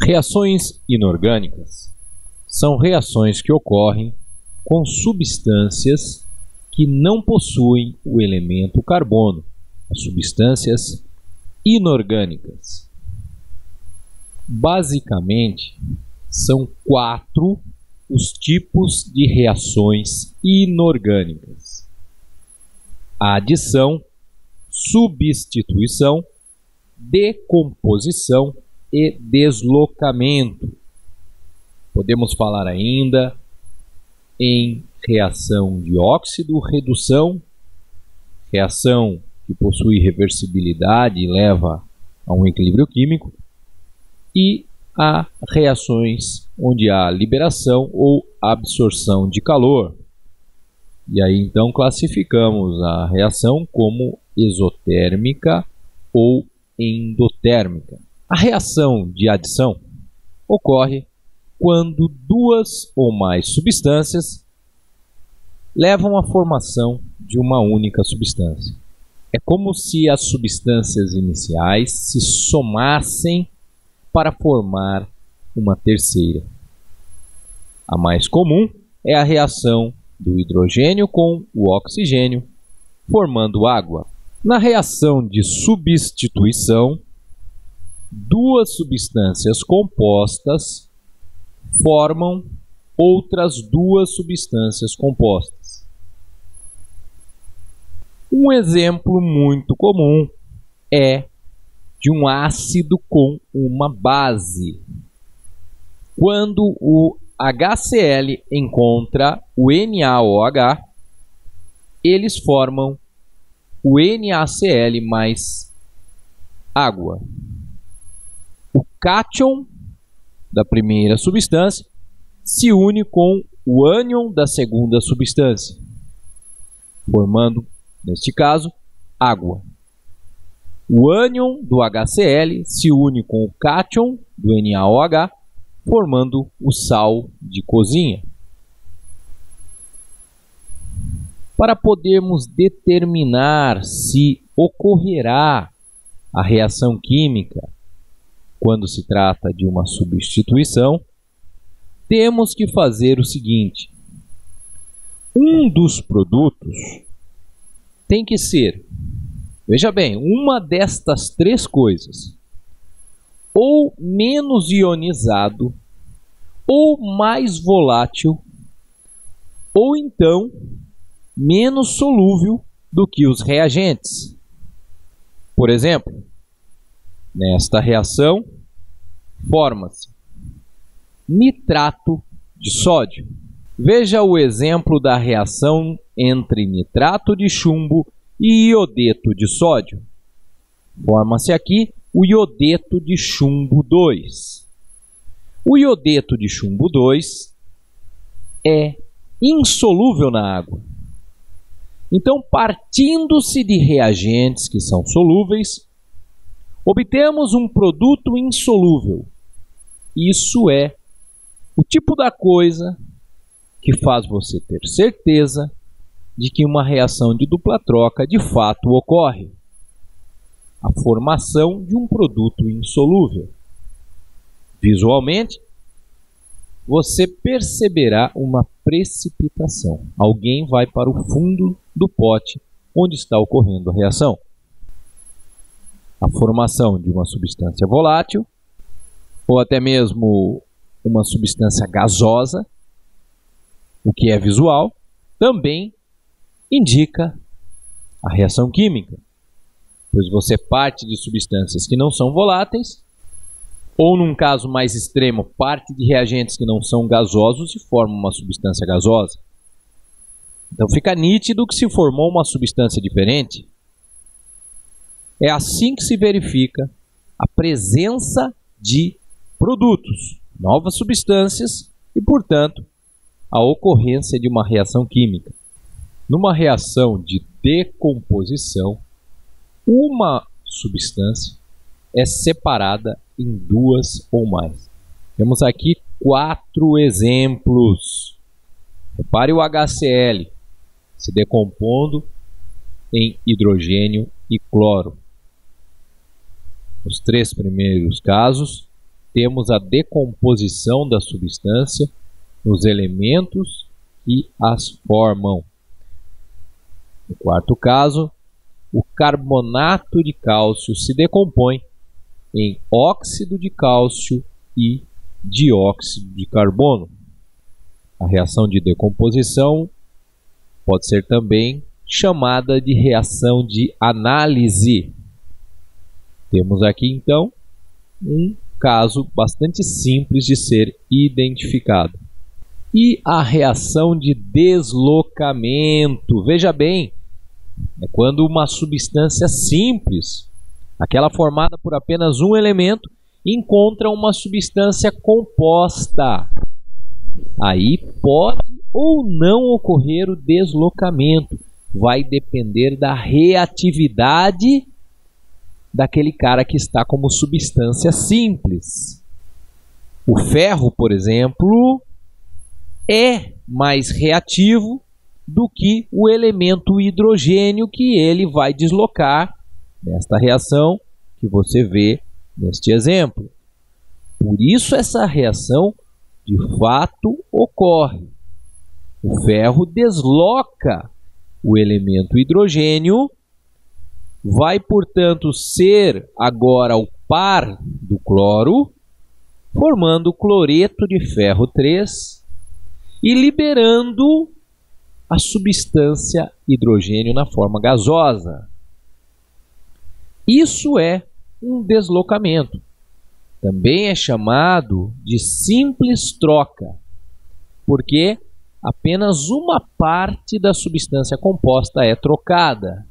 Reações inorgânicas são reações que ocorrem com substâncias que não possuem o elemento carbono, as substâncias inorgânicas. Basicamente, são 4 os tipos de reações inorgânicas: a adição, substituição, decomposição e deslocamento. Podemos falar ainda em reação de óxido-redução, reação que possui reversibilidade e leva a um equilíbrio químico, e há reações onde há liberação ou absorção de calor. E aí então classificamos a reação como exotérmica ou endotérmica. A reação de adição ocorre quando 2 ou mais substâncias levam à formação de uma única substância. É como se as substâncias iniciais se somassem para formar uma terceira. A mais comum é a reação do hidrogênio com o oxigênio, formando água. Na reação de substituição, 2 substâncias compostas formam outras 2 substâncias compostas. Um exemplo muito comum é de um ácido com uma base. Quando o HCl encontra o NaOH, eles formam o NaCl mais água. O cátion da primeira substância se une com o ânion da segunda substância, formando, neste caso, água. O ânion do HCl se une com o cátion do NaOH, formando o sal de cozinha. Para podermos determinar se ocorrerá a reação química quando se trata de uma substituição, temos que fazer o seguinte: um dos produtos tem que ser, veja bem, uma destas 3 coisas: ou menos ionizado, ou mais volátil, ou então menos solúvel do que os reagentes. Por exemplo, nesta reação forma-se nitrato de sódio. Veja o exemplo da reação entre nitrato de chumbo e iodeto de sódio. Forma-se aqui o iodeto de chumbo 2. O iodeto de chumbo 2 é insolúvel na água. Então, partindo-se de reagentes que são solúveis, obtemos um produto insolúvel. Isso é o tipo da coisa que faz você ter certeza de que uma reação de dupla troca de fato ocorre: a formação de um produto insolúvel. Visualmente, você perceberá uma precipitação. Alguém vai para o fundo do pote onde está ocorrendo a reação. A formação de uma substância volátil, ou até mesmo uma substância gasosa, o que é visual, também indica a reação química, pois você parte de substâncias que não são voláteis, ou num caso mais extremo, parte de reagentes que não são gasosos e forma uma substância gasosa. Então fica nítido que se formou uma substância diferente. É assim que se verifica a presença de produtos, novas substâncias e, portanto, a ocorrência de uma reação química. Numa reação de decomposição, uma substância é separada em 2 ou mais. Temos aqui 4 exemplos. Repare o HCl se decompondo em hidrogênio e cloro. Nos 3 primeiros casos, temos a decomposição da substância nos elementos que as formam. No quarto caso, o carbonato de cálcio se decompõe em óxido de cálcio e dióxido de carbono. A reação de decomposição pode ser também chamada de reação de análise. Temos aqui, então, um caso bastante simples de ser identificado. E a reação de deslocamento? Veja bem, é quando uma substância simples, aquela formada por apenas um elemento, encontra uma substância composta. Aí pode ou não ocorrer o deslocamento. Vai depender da reatividade daquele cara que está como substância simples. O ferro, por exemplo, é mais reativo do que o elemento hidrogênio que ele vai deslocar nesta reação que você vê neste exemplo. Por isso essa reação de fato ocorre. O ferro desloca o elemento hidrogênio, vai, portanto, ser agora o par do cloro, formando cloreto de ferro 3 e liberando a substância hidrogênio na forma gasosa. Isso é um deslocamento. Também é chamado de simples troca, porque apenas uma parte da substância composta é trocada,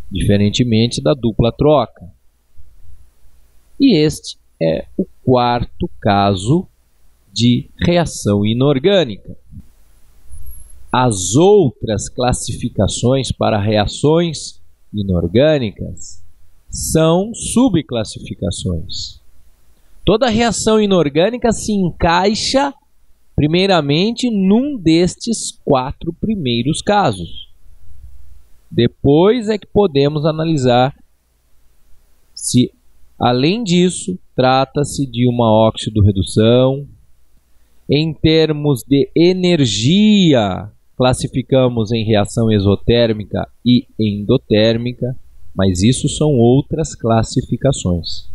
diferentemente da dupla troca. E este é o quarto caso de reação inorgânica. As outras classificações para reações inorgânicas são subclassificações. Toda reação inorgânica se encaixa primeiramente num destes 4 primeiros casos. Depois é que podemos analisar se, além disso, trata-se de uma óxido-redução. Em termos de energia, classificamos em reação exotérmica e endotérmica, mas isso são outras classificações.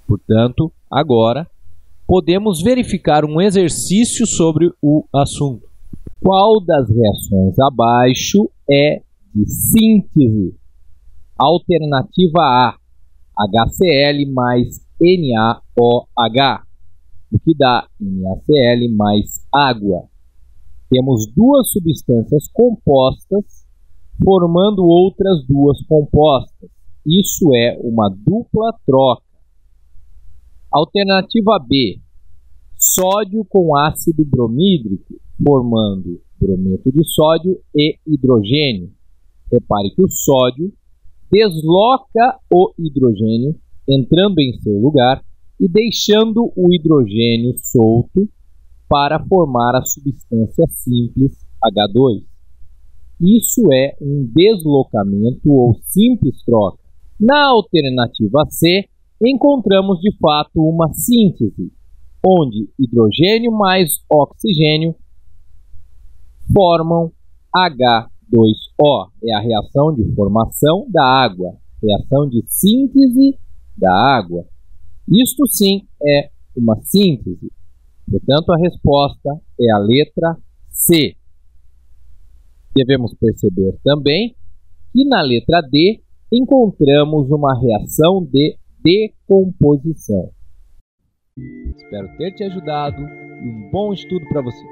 Portanto, agora podemos verificar um exercício sobre o assunto. Qual das reações abaixo é de síntese? Alternativa A, HCl mais NaOH, o que dá NaCl mais água. Temos duas substâncias compostas formando outras duas compostas. Isso é uma dupla troca. Alternativa B, sódio com ácido bromídrico, formando brometo de sódio e hidrogênio. Repare que o sódio desloca o hidrogênio, entrando em seu lugar e deixando o hidrogênio solto para formar a substância simples H2. Isso é um deslocamento ou simples troca. Na alternativa C, encontramos de fato uma síntese, onde hidrogênio mais oxigênio formam H2O. É a reação de formação da água, reação de síntese da água. Isto sim é uma síntese. Portanto, a resposta é a letra C. Devemos perceber também que na letra D encontramos uma reação de decomposição. Espero ter te ajudado e um bom estudo para você.